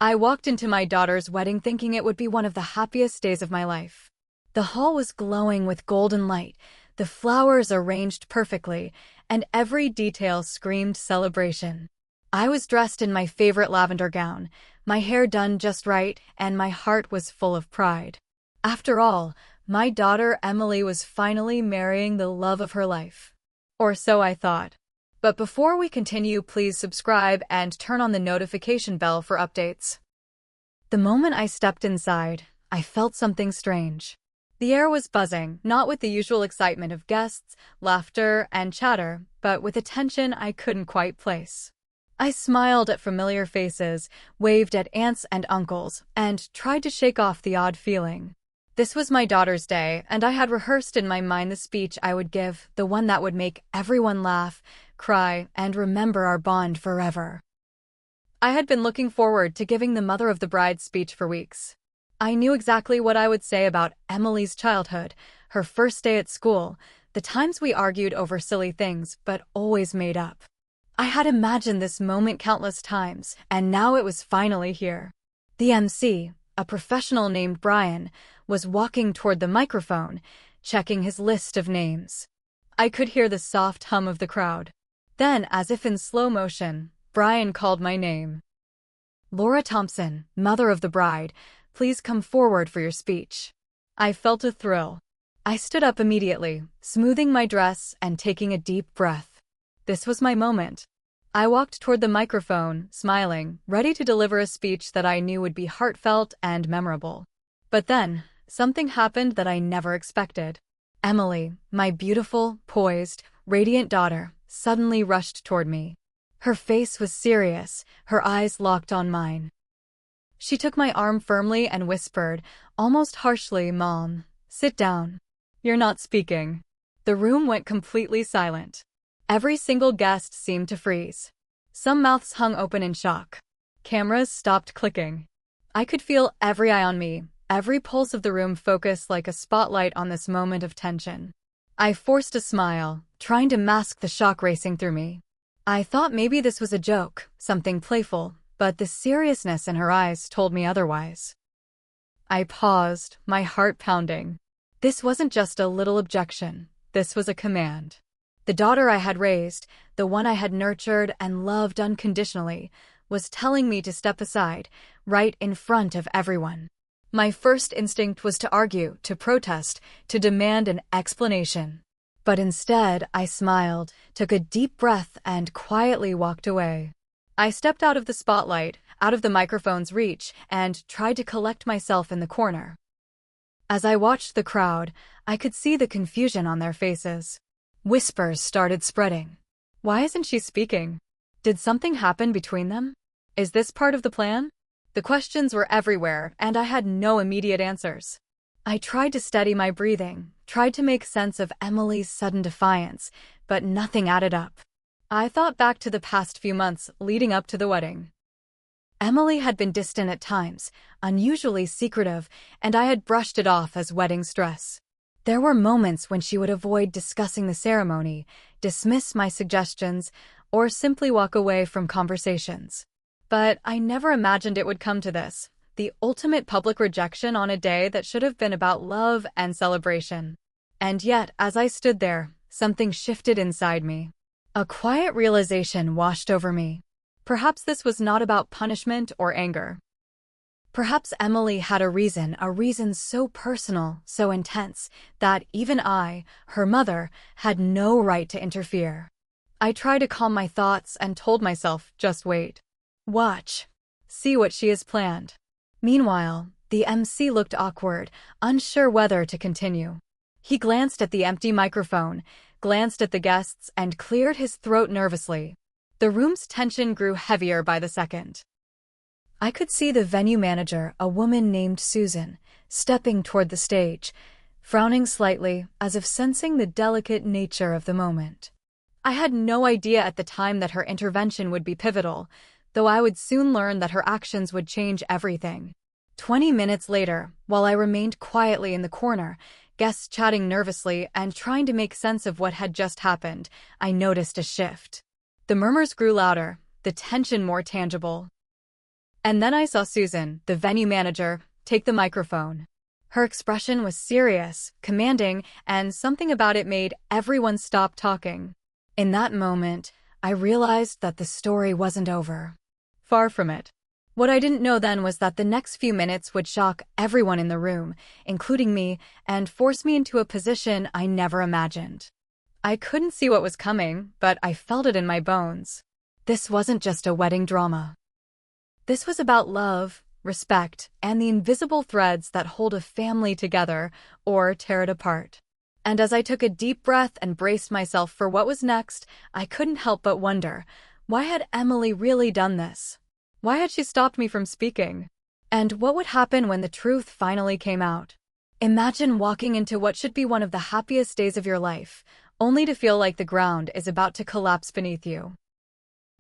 I walked into my daughter's wedding thinking it would be one of the happiest days of my life. The hall was glowing with golden light, the flowers arranged perfectly, and every detail screamed celebration. I was dressed in my favorite lavender gown, my hair done just right, and my heart was full of pride. After all, my daughter Emily was finally marrying the love of her life. Or so I thought. But before we continue, please subscribe and turn on the notification bell for updates. The moment I stepped inside, I felt something strange. The air was buzzing, not with the usual excitement of guests, laughter, and chatter, but with a tension I couldn't quite place. I smiled at familiar faces, waved at aunts and uncles, and tried to shake off the odd feeling. This was my daughter's day, and I had rehearsed in my mind the speech I would give, the one that would make everyone laugh, cry, and remember our bond forever. I had been looking forward to giving the mother of the bride speech for weeks. I knew exactly what I would say about Emily's childhood, her first day at school, the times we argued over silly things but always made up. I had imagined this moment countless times, and now it was finally here. The MC, a professional named Brian, was walking toward the microphone, checking his list of names. I could hear the soft hum of the crowd. Then, as if in slow motion, Brian called my name. "Laura Thompson, mother of the bride, please come forward for your speech." I felt a thrill. I stood up immediately, smoothing my dress and taking a deep breath. This was my moment. I walked toward the microphone, smiling, ready to deliver a speech that I knew would be heartfelt and memorable. But then, something happened that I never expected. Emily, my beautiful, poised, radiant daughter, suddenly rushed toward me. Her face was serious, her eyes locked on mine. She took my arm firmly and whispered, almost harshly, "Mom, sit down. You're not speaking." The room went completely silent. Every single guest seemed to freeze. Some mouths hung open in shock. Cameras stopped clicking. I could feel every eye on me, every pulse of the room focused like a spotlight on this moment of tension. I forced a smile, trying to mask the shock racing through me. I thought maybe this was a joke, something playful, but the seriousness in her eyes told me otherwise. I paused, my heart pounding. This wasn't just a little objection. This was a command. The daughter I had raised, the one I had nurtured and loved unconditionally, was telling me to step aside, right in front of everyone. My first instinct was to argue, to protest, to demand an explanation. But instead, I smiled, took a deep breath, and quietly walked away. I stepped out of the spotlight, out of the microphone's reach, and tried to collect myself in the corner. As I watched the crowd, I could see the confusion on their faces. Whispers started spreading. Why isn't she speaking? Did something happen between them? Is this part of the plan? The questions were everywhere, and I had no immediate answers. I tried to steady my breathing, tried to make sense of Emily's sudden defiance, but nothing added up. I thought back to the past few months leading up to the wedding. Emily had been distant at times, unusually secretive, and I had brushed it off as wedding stress. There were moments when she would avoid discussing the ceremony, dismiss my suggestions, or simply walk away from conversations. But I never imagined it would come to this, the ultimate public rejection on a day that should have been about love and celebration. And yet, as I stood there, something shifted inside me. A quiet realization washed over me. Perhaps this was not about punishment or anger. Perhaps Emily had a reason so personal, so intense, that even I, her mother, had no right to interfere. I tried to calm my thoughts and told myself, just wait. Watch. See what she has planned. Meanwhile, the MC looked awkward, unsure whether to continue. He glanced at the empty microphone, glanced at the guests, and cleared his throat nervously. The room's tension grew heavier by the second. I could see the venue manager, a woman named Susan, stepping toward the stage, frowning slightly, as if sensing the delicate nature of the moment. I had no idea at the time that her intervention would be pivotal, though I would soon learn that her actions would change everything. 20 minutes later, while I remained quietly in the corner, guests chatting nervously and trying to make sense of what had just happened, I noticed a shift. The murmurs grew louder, the tension more tangible. And then I saw Susan, the venue manager, take the microphone. Her expression was serious, commanding, and something about it made everyone stop talking. In that moment, I realized that the story wasn't over. Far from it. What I didn't know then was that the next few minutes would shock everyone in the room, including me, and force me into a position I never imagined. I couldn't see what was coming, but I felt it in my bones. This wasn't just a wedding drama. This was about love, respect, and the invisible threads that hold a family together or tear it apart. And as I took a deep breath and braced myself for what was next, I couldn't help but wonder, why had Emily really done this? Why had she stopped me from speaking? And what would happen when the truth finally came out? Imagine walking into what should be one of the happiest days of your life, only to feel like the ground is about to collapse beneath you.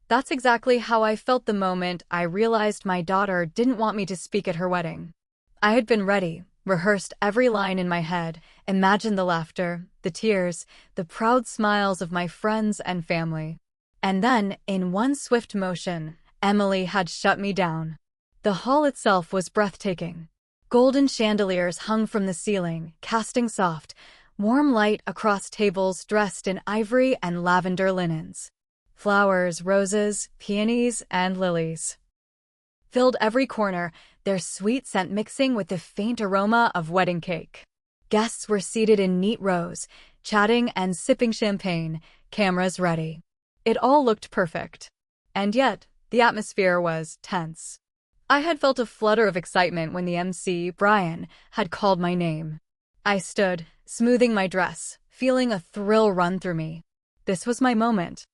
That's exactly how I felt the moment I realized my daughter didn't want me to speak at her wedding. I had been ready, rehearsed every line in my head, imagined the laughter, the tears, the proud smiles of my friends and family. And then, in one swift motion, Emily had shut me down. The hall itself was breathtaking. Golden chandeliers hung from the ceiling, casting soft, warm light across tables dressed in ivory and lavender linens. Flowers, roses, peonies, and lilies filled every corner, their sweet scent mixing with the faint aroma of wedding cake. Guests were seated in neat rows, chatting and sipping champagne, cameras ready. It all looked perfect. And yet, the atmosphere was tense. I had felt a flutter of excitement when the MC, Brian, had called my name. I stood, smoothing my dress, feeling a thrill run through me. This was my moment.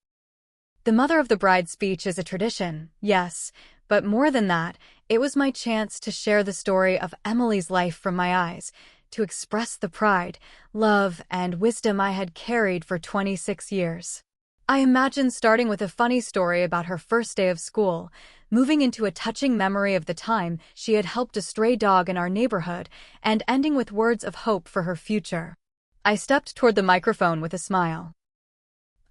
The mother of the bride speech is a tradition, yes, but more than that, it was my chance to share the story of Emily's life from my eyes, to express the pride, love, and wisdom I had carried for 26 years. I imagined starting with a funny story about her first day of school, moving into a touching memory of the time she had helped a stray dog in our neighborhood, and ending with words of hope for her future. I stepped toward the microphone with a smile.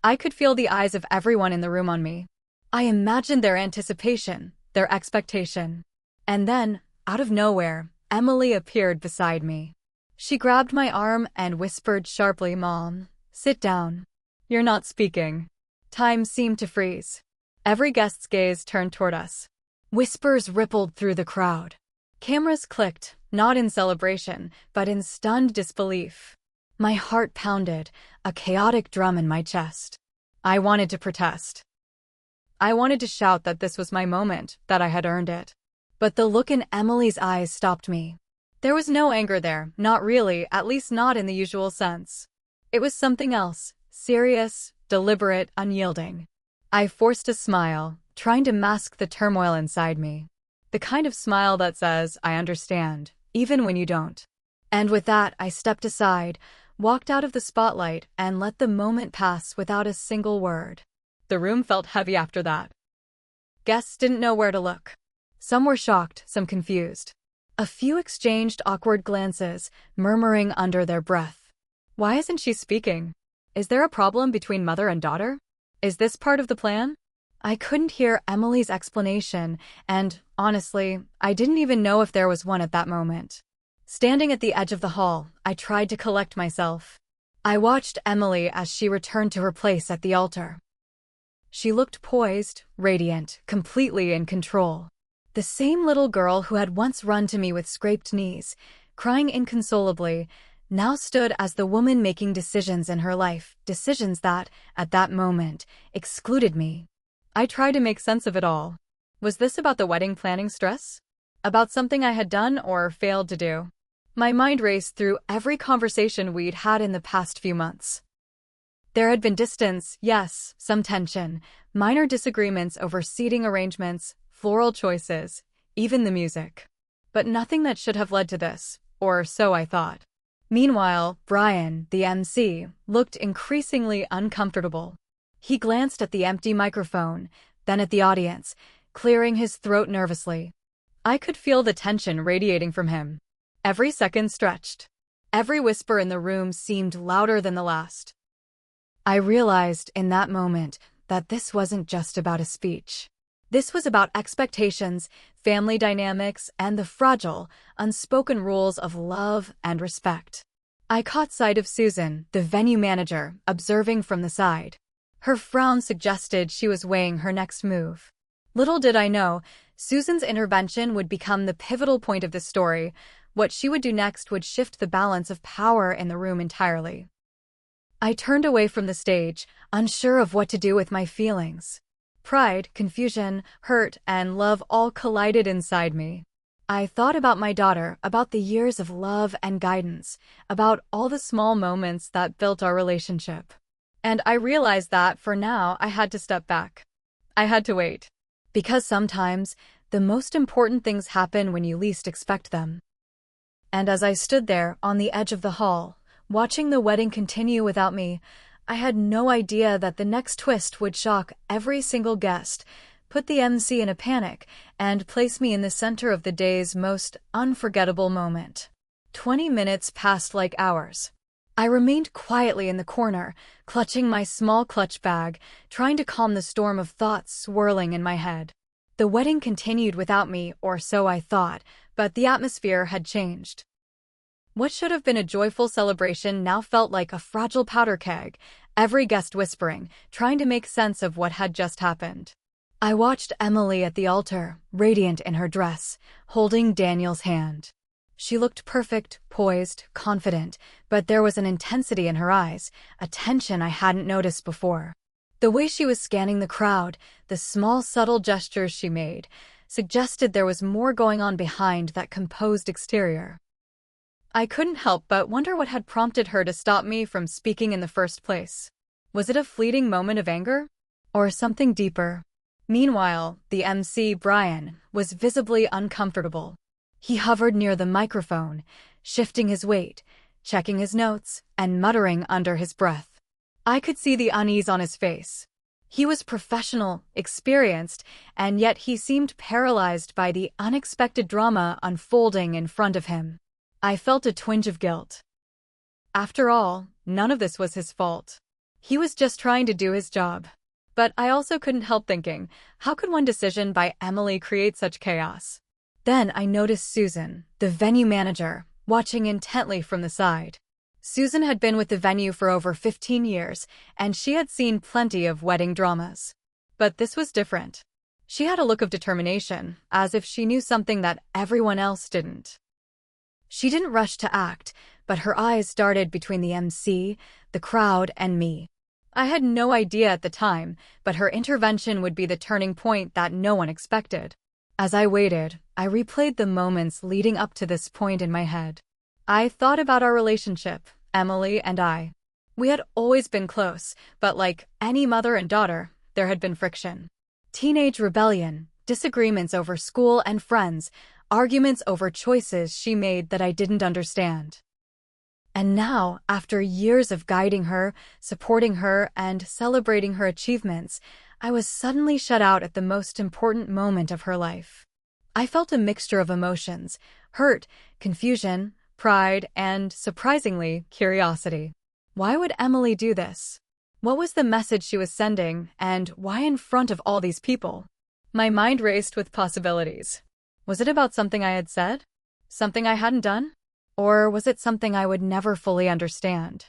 I could feel the eyes of everyone in the room on me. I imagined their anticipation, their expectation. And then, out of nowhere, Emily appeared beside me. She grabbed my arm and whispered sharply, "Mom, sit down. You're not speaking." Time seemed to freeze. Every guest's gaze turned toward us. Whispers rippled through the crowd. Cameras clicked, not in celebration, but in stunned disbelief. My heart pounded, a chaotic drum in my chest. I wanted to protest. I wanted to shout that this was my moment, that I had earned it. But the look in Emily's eyes stopped me. There was no anger there, not really, at least not in the usual sense. It was something else, serious, deliberate, unyielding. I forced a smile, trying to mask the turmoil inside me. The kind of smile that says, "I understand, even when you don't." And with that, I stepped aside, walked out of the spotlight, and let the moment pass without a single word. The room felt heavy after that. Guests didn't know where to look. Some were shocked, some confused. A few exchanged awkward glances, murmuring under their breath. Why isn't she speaking? Is there a problem between mother and daughter? Is this part of the plan? I couldn't hear Emily's explanation, and, honestly, I didn't even know if there was one at that moment. Standing at the edge of the hall, I tried to collect myself. I watched Emily as she returned to her place at the altar. She looked poised, radiant, completely in control. The same little girl who had once run to me with scraped knees, crying inconsolably, now stood as the woman making decisions in her life, decisions that, at that moment, excluded me. I tried to make sense of it all. Was this about the wedding planning stress? About something I had done or failed to do? My mind raced through every conversation we'd had in the past few months. There had been distance, yes, some tension, minor disagreements over seating arrangements, floral choices, even the music. But nothing that should have led to this, or so I thought. Meanwhile, Brian, the MC, looked increasingly uncomfortable. He glanced at the empty microphone, then at the audience, clearing his throat nervously. I could feel the tension radiating from him. Every second stretched. Every whisper in the room seemed louder than the last. I realized in that moment that this wasn't just about a speech. This was about expectations, family dynamics, and the fragile, unspoken rules of love and respect. I caught sight of Susan, the venue manager, observing from the side. Her frown suggested she was weighing her next move. Little did I know, Susan's intervention would become the pivotal point of the story. What she would do next would shift the balance of power in the room entirely. I turned away from the stage, unsure of what to do with my feelings. Pride, confusion, hurt, and love all collided inside me. I thought about my daughter, about the years of love and guidance, about all the small moments that built our relationship. And I realized that, for now, I had to step back. I had to wait. Because sometimes, the most important things happen when you least expect them. And as I stood there, on the edge of the hall, watching the wedding continue without me, I had no idea that the next twist would shock every single guest, put the MC in a panic, and place me in the center of the day's most unforgettable moment. 20 minutes passed like hours. I remained quietly in the corner, clutching my small clutch bag, trying to calm the storm of thoughts swirling in my head. The wedding continued without me, or so I thought, but the atmosphere had changed. What should have been a joyful celebration now felt like a fragile powder keg, every guest whispering, trying to make sense of what had just happened. I watched Emily at the altar, radiant in her dress, holding Daniel's hand. She looked perfect, poised, confident, but there was an intensity in her eyes, a tension I hadn't noticed before. The way she was scanning the crowd, the small subtle gestures she made, suggested there was more going on behind that composed exterior. I couldn't help but wonder what had prompted her to stop me from speaking in the first place. Was it a fleeting moment of anger? Or something deeper? Meanwhile, the MC, Brian, was visibly uncomfortable. He hovered near the microphone, shifting his weight, checking his notes, and muttering under his breath. I could see the unease on his face. He was professional, experienced, and yet he seemed paralyzed by the unexpected drama unfolding in front of him. I felt a twinge of guilt. After all, none of this was his fault. He was just trying to do his job. But I also couldn't help thinking, how could one decision by Emily create such chaos? Then I noticed Susan, the venue manager, watching intently from the side. Susan had been with the venue for over 15 years, and she had seen plenty of wedding dramas. But this was different. She had a look of determination, as if she knew something that everyone else didn't. She didn't rush to act, but her eyes darted between the MC, the crowd, and me. I had no idea at the time, but her intervention would be the turning point that no one expected. As I waited, I replayed the moments leading up to this point in my head. I thought about our relationship, Emily and I. We had always been close, but like any mother and daughter, there had been friction. Teenage rebellion, disagreements over school and friends, arguments over choices she made that I didn't understand. And now, after years of guiding her, supporting her, and celebrating her achievements, I was suddenly shut out at the most important moment of her life. I felt a mixture of emotions: hurt, confusion, pride, and, surprisingly, curiosity. Why would Emily do this? What was the message she was sending, and why in front of all these people? My mind raced with possibilities. Was it about something I had said? Something I hadn't done? Or was it something I would never fully understand?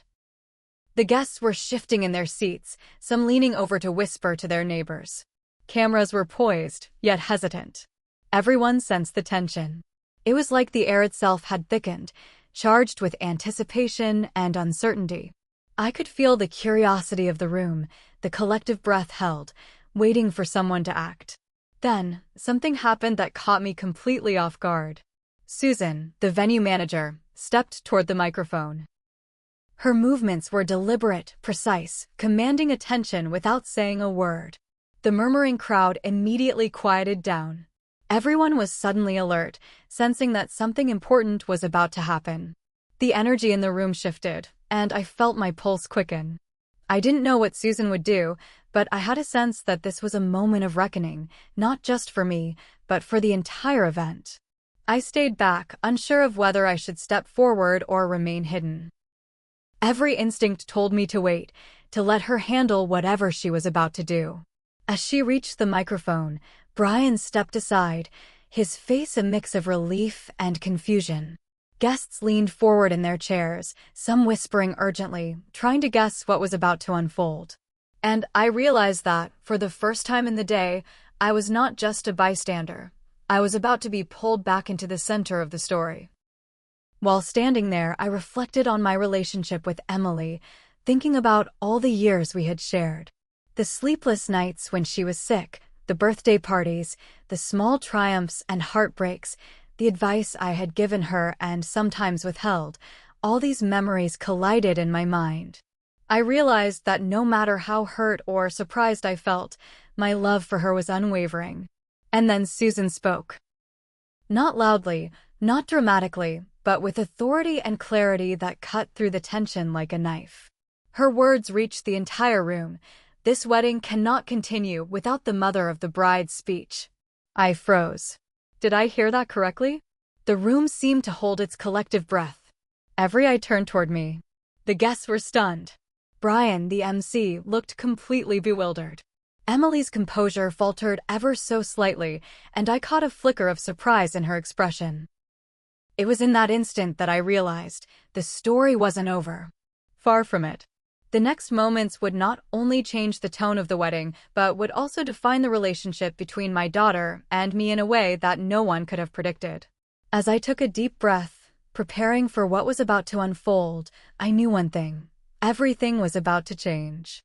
The guests were shifting in their seats, some leaning over to whisper to their neighbors. Cameras were poised, yet hesitant. Everyone sensed the tension. It was like the air itself had thickened, charged with anticipation and uncertainty. I could feel the curiosity of the room, the collective breath held, waiting for someone to act. Then, something happened that caught me completely off guard. Susan, the venue manager, stepped toward the microphone. Her movements were deliberate, precise, commanding attention without saying a word. The murmuring crowd immediately quieted down. Everyone was suddenly alert, sensing that something important was about to happen. The energy in the room shifted, and I felt my pulse quicken. I didn't know what Susan would do, but I had a sense that this was a moment of reckoning, not just for me, but for the entire event. I stayed back, unsure of whether I should step forward or remain hidden. Every instinct told me to wait, to let her handle whatever she was about to do. As she reached the microphone, Brian stepped aside, his face a mix of relief and confusion. Guests leaned forward in their chairs, some whispering urgently, trying to guess what was about to unfold. And I realized that, for the first time in the day, I was not just a bystander. I was about to be pulled back into the center of the story. While standing there, I reflected on my relationship with Emily, thinking about all the years we had shared. The sleepless nights when she was sick, the birthday parties, the small triumphs and heartbreaks, the advice I had given her and sometimes withheld, all these memories collided in my mind. I realized that no matter how hurt or surprised I felt, my love for her was unwavering. And then Susan spoke. Not loudly, not dramatically, but with authority and clarity that cut through the tension like a knife. Her words reached the entire room. "This wedding cannot continue without the mother of the bride's speech." I froze. Did I hear that correctly? The room seemed to hold its collective breath. Every eye turned toward me. The guests were stunned. Brian, the MC, looked completely bewildered. Emily's composure faltered ever so slightly, and I caught a flicker of surprise in her expression. It was in that instant that I realized the story wasn't over. Far from it. The next moments would not only change the tone of the wedding, but would also define the relationship between my daughter and me in a way that no one could have predicted. As I took a deep breath, preparing for what was about to unfold, I knew one thing. Everything was about to change.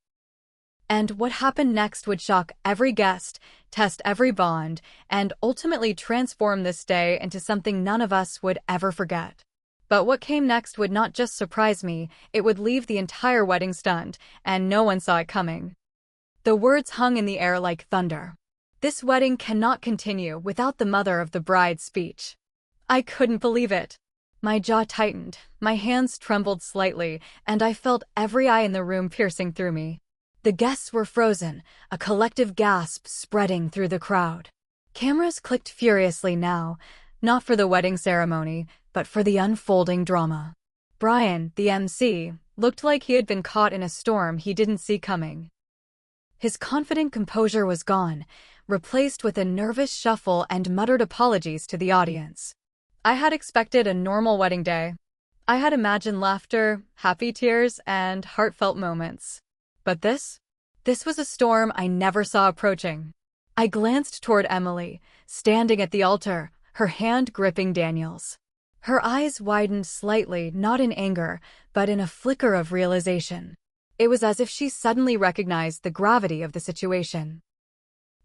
And what happened next would shock every guest, test every bond, and ultimately transform this day into something none of us would ever forget. But what came next would not just surprise me, it would leave the entire wedding stunned, and no one saw it coming. The words hung in the air like thunder. "This wedding cannot continue without the mother of the bride's speech." I couldn't believe it. My jaw tightened, my hands trembled slightly, and I felt every eye in the room piercing through me. The guests were frozen, a collective gasp spreading through the crowd. Cameras clicked furiously now, not for the wedding ceremony, but for the unfolding drama. Brian, the MC, looked like he had been caught in a storm he didn't see coming. His confident composure was gone, replaced with a nervous shuffle and muttered apologies to the audience. I had expected a normal wedding day. I had imagined laughter, happy tears, and heartfelt moments. But this was a storm I never saw approaching. I glanced toward Emily, standing at the altar, her hand gripping Daniel's. Her eyes widened slightly, not in anger, but in a flicker of realization. It was as if she suddenly recognized the gravity of the situation.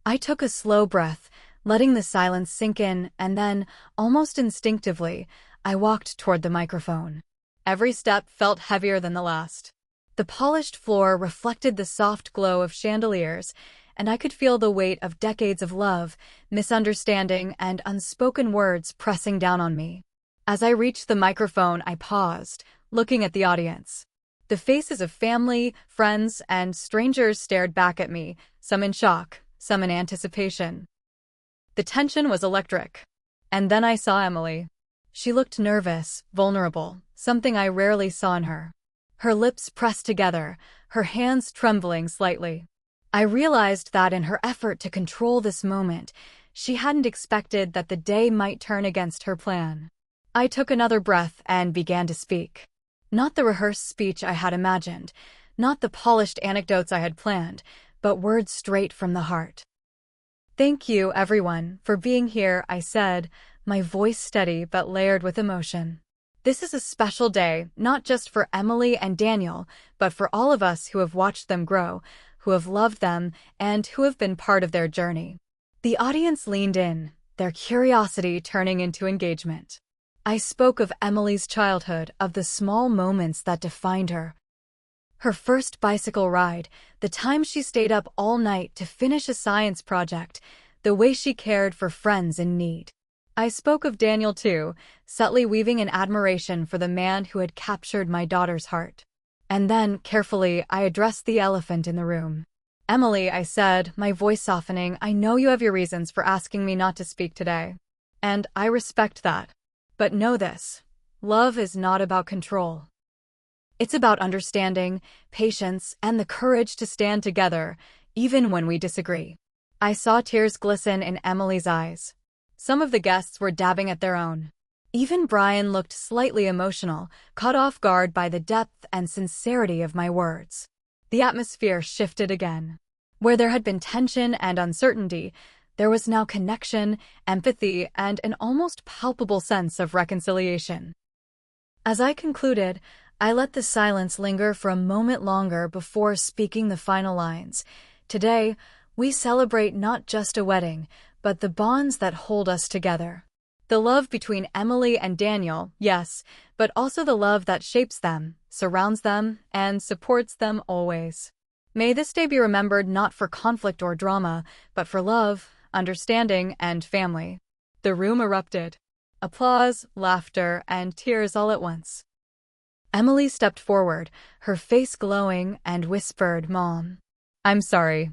I took a slow breath, letting the silence sink in, and then, almost instinctively, I walked toward the microphone. Every step felt heavier than the last. The polished floor reflected the soft glow of chandeliers, and I could feel the weight of decades of love, misunderstanding, and unspoken words pressing down on me. As I reached the microphone, I paused, looking at the audience. The faces of family, friends, and strangers stared back at me, some in shock, some in anticipation. The tension was electric. And then I saw Emily. She looked nervous, vulnerable, something I rarely saw in her. Her lips pressed together, her hands trembling slightly. I realized that in her effort to control this moment, she hadn't expected that the day might turn against her plan. I took another breath and began to speak. Not the rehearsed speech I had imagined, not the polished anecdotes I had planned, but words straight from the heart. "Thank you, everyone, for being here," I said, my voice steady but layered with emotion. "This is a special day, not just for Emily and Daniel, but for all of us who have watched them grow, who have loved them, and who have been part of their journey." The audience leaned in, their curiosity turning into engagement. I spoke of Emily's childhood, of the small moments that defined her. Her first bicycle ride, the time she stayed up all night to finish a science project, the way she cared for friends in need. I spoke of Daniel too, subtly weaving an admiration for the man who had captured my daughter's heart. And then, carefully, I addressed the elephant in the room. "Emily," I said, my voice softening, "I know you have your reasons for asking me not to speak today. And I respect that. But know this, love is not about control. It's about understanding, patience, and the courage to stand together, even when we disagree. I saw tears glisten in Emily's eyes. Some of the guests were dabbing at their own. Even Brian looked slightly emotional, caught off guard by the depth and sincerity of my words. The atmosphere shifted again. Where there had been tension and uncertainty, there was now connection, empathy, and an almost palpable sense of reconciliation. As I concluded, I let the silence linger for a moment longer before speaking the final lines. Today, we celebrate not just a wedding, but the bonds that hold us together. The love between Emily and Daniel, yes, but also the love that shapes them, surrounds them, and supports them always. May this day be remembered not for conflict or drama, but for love, understanding, and family. The room erupted. Applause, laughter, and tears all at once. Emily stepped forward, her face glowing, and whispered, "Mom, I'm sorry.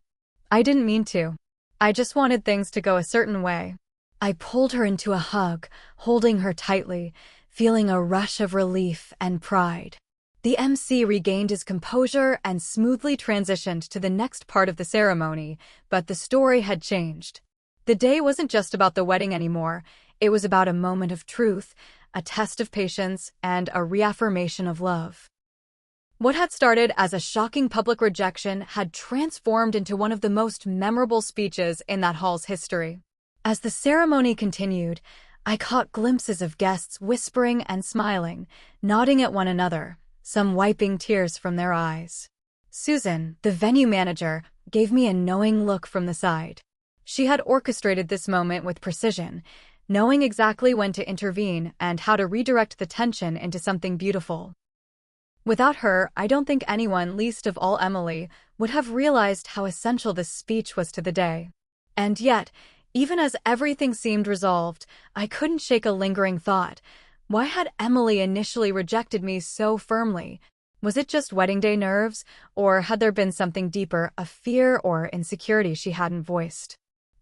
I didn't mean to. I just wanted things to go a certain way." I pulled her into a hug, holding her tightly, feeling a rush of relief and pride. The MC regained his composure and smoothly transitioned to the next part of the ceremony, but the story had changed. The day wasn't just about the wedding anymore. It was about a moment of truth, a test of patience, and a reaffirmation of love. What had started as a shocking public rejection had transformed into one of the most memorable speeches in that hall's history. As the ceremony continued, I caught glimpses of guests whispering and smiling, nodding at one another, some wiping tears from their eyes. Susan, the venue manager, gave me a knowing look from the side. She had orchestrated this moment with precision, knowing exactly when to intervene and how to redirect the tension into something beautiful. Without her, I don't think anyone, least of all Emily, would have realized how essential this speech was to the day. And yet, even as everything seemed resolved, I couldn't shake a lingering thought. Why had Emily initially rejected me so firmly? Was it just wedding day nerves, or had there been something deeper, a fear or insecurity she hadn't voiced?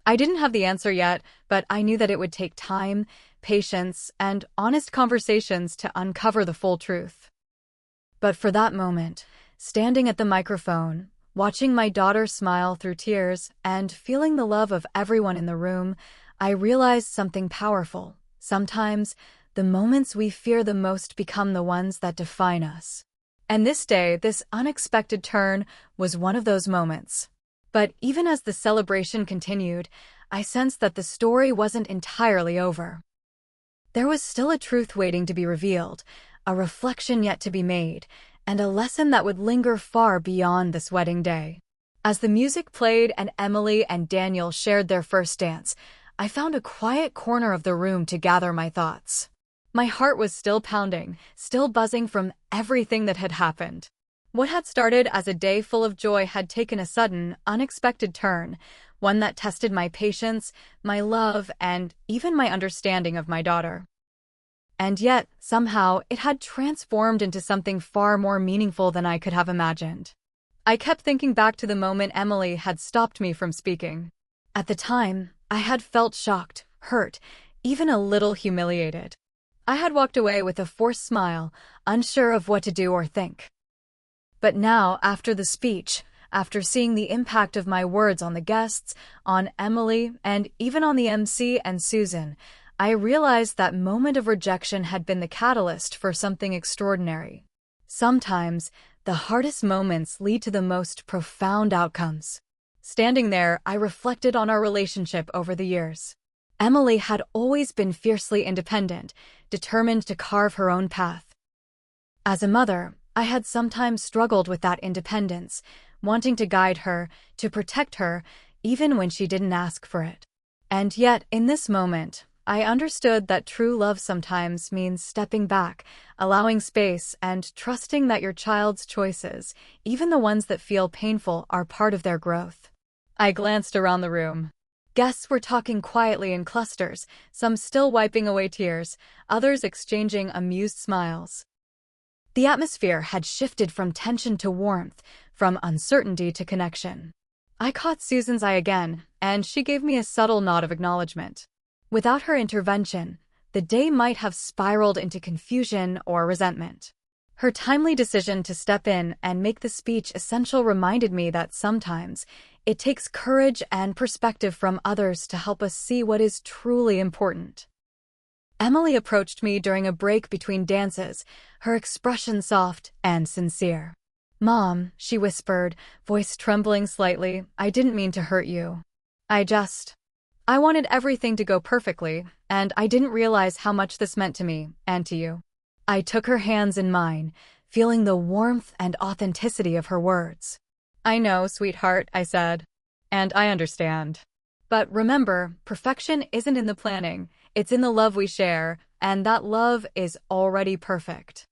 I didn't have the answer yet, but I knew that it would take time, patience, and honest conversations to uncover the full truth. But for that moment, standing at the microphone, watching my daughter smile through tears, and feeling the love of everyone in the room, I realized something powerful. Sometimes, the moments we fear the most become the ones that define us. And this day, this unexpected turn, was one of those moments. But even as the celebration continued, I sensed that the story wasn't entirely over. There was still a truth waiting to be revealed, a reflection yet to be made, and a lesson that would linger far beyond this wedding day. As the music played and Emily and Daniel shared their first dance, I found a quiet corner of the room to gather my thoughts. My heart was still pounding, still buzzing from everything that had happened. What had started as a day full of joy had taken a sudden, unexpected turn, one that tested my patience, my love, and even my understanding of my daughter. And yet, somehow, it had transformed into something far more meaningful than I could have imagined. I kept thinking back to the moment Emily had stopped me from speaking. At the time, I had felt shocked, hurt, even a little humiliated. I had walked away with a forced smile, unsure of what to do or think. But now, after the speech, after seeing the impact of my words on the guests, on Emily, and even on the MC and Susan, I realized that moment of rejection had been the catalyst for something extraordinary. Sometimes, the hardest moments lead to the most profound outcomes. Standing there, I reflected on our relationship over the years. Emily had always been fiercely independent, determined to carve her own path. As a mother, I had sometimes struggled with that independence, wanting to guide her, to protect her, even when she didn't ask for it. And yet, in this moment, I understood that true love sometimes means stepping back, allowing space, and trusting that your child's choices, even the ones that feel painful, are part of their growth. I glanced around the room. Guests were talking quietly in clusters, some still wiping away tears, others exchanging amused smiles. The atmosphere had shifted from tension to warmth, from uncertainty to connection. I caught Susan's eye again, and she gave me a subtle nod of acknowledgement. Without her intervention, the day might have spiraled into confusion or resentment. Her timely decision to step in and make the speech essential reminded me that sometimes, It takes courage and perspective from others to help us see what is truly important. Emily approached me during a break between dances, her expression soft and sincere. "Mom," she whispered, voice trembling slightly, "I didn't mean to hurt you. I wanted everything to go perfectly, and I didn't realize how much this meant to me and to you." I took her hands in mine, feeling the warmth and authenticity of her words. "I know, sweetheart," I said, "and I understand. But remember, perfection isn't in the planning, it's in the love we share, and that love is already perfect."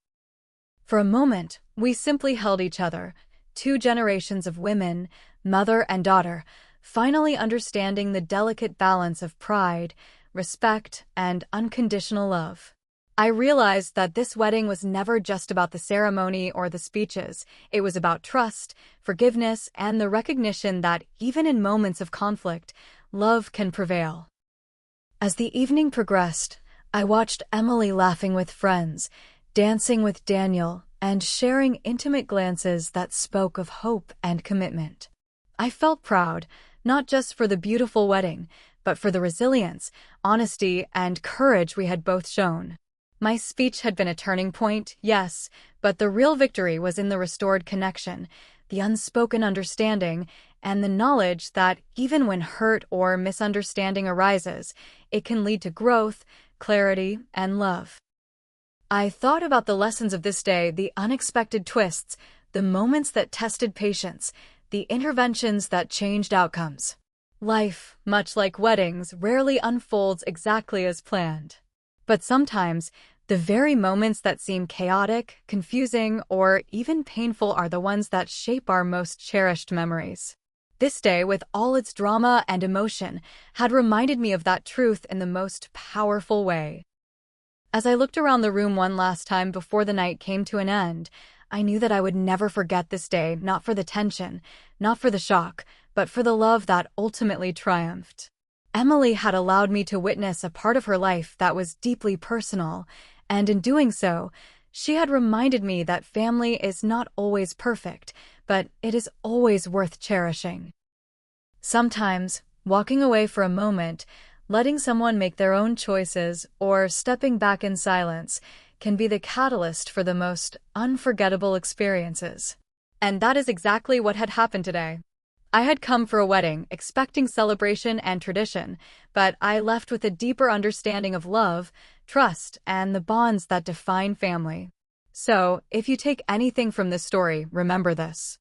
For a moment, we simply held each other, two generations of women, mother and daughter, finally understanding the delicate balance of pride, respect, and unconditional love. I realized that this wedding was never just about the ceremony or the speeches. It was about trust, forgiveness, and the recognition that even in moments of conflict, love can prevail. As the evening progressed, I watched Emily laughing with friends, dancing with Daniel, and sharing intimate glances that spoke of hope and commitment. I felt proud, not just for the beautiful wedding, but for the resilience, honesty, and courage we had both shown. My speech had been a turning point, yes, but the real victory was in the restored connection, the unspoken understanding, and the knowledge that even when hurt or misunderstanding arises, it can lead to growth, clarity, and love. I thought about the lessons of this day, the unexpected twists, the moments that tested patience, the interventions that changed outcomes. Life, much like weddings, rarely unfolds exactly as planned. But sometimes, the very moments that seem chaotic, confusing, or even painful are the ones that shape our most cherished memories. This day, with all its drama and emotion, had reminded me of that truth in the most powerful way. As I looked around the room one last time before the night came to an end, I knew that I would never forget this day, not for the tension, not for the shock, but for the love that ultimately triumphed. Emily had allowed me to witness a part of her life that was deeply personal, and in doing so, she had reminded me that family is not always perfect, but it is always worth cherishing. Sometimes, walking away for a moment, letting someone make their own choices, or stepping back in silence can be the catalyst for the most unforgettable experiences. And that is exactly what had happened today. I had come for a wedding, expecting celebration and tradition, but I left with a deeper understanding of love, trust, and the bonds that define family. So, if you take anything from this story, remember this.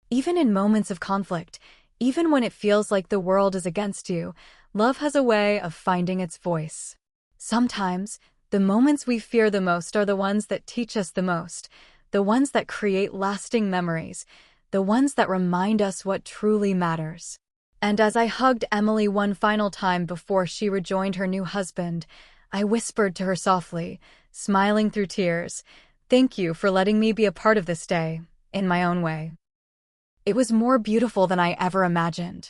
Even in moments of conflict, even when it feels like the world is against you, love has a way of finding its voice. Sometimes, the moments we fear the most are the ones that teach us the most, the ones that create lasting memories, the ones that remind us what truly matters. And as I hugged Emily one final time before she rejoined her new husband, I whispered to her softly, smiling through tears, "Thank you for letting me be a part of this day, in my own way." It was more beautiful than I ever imagined.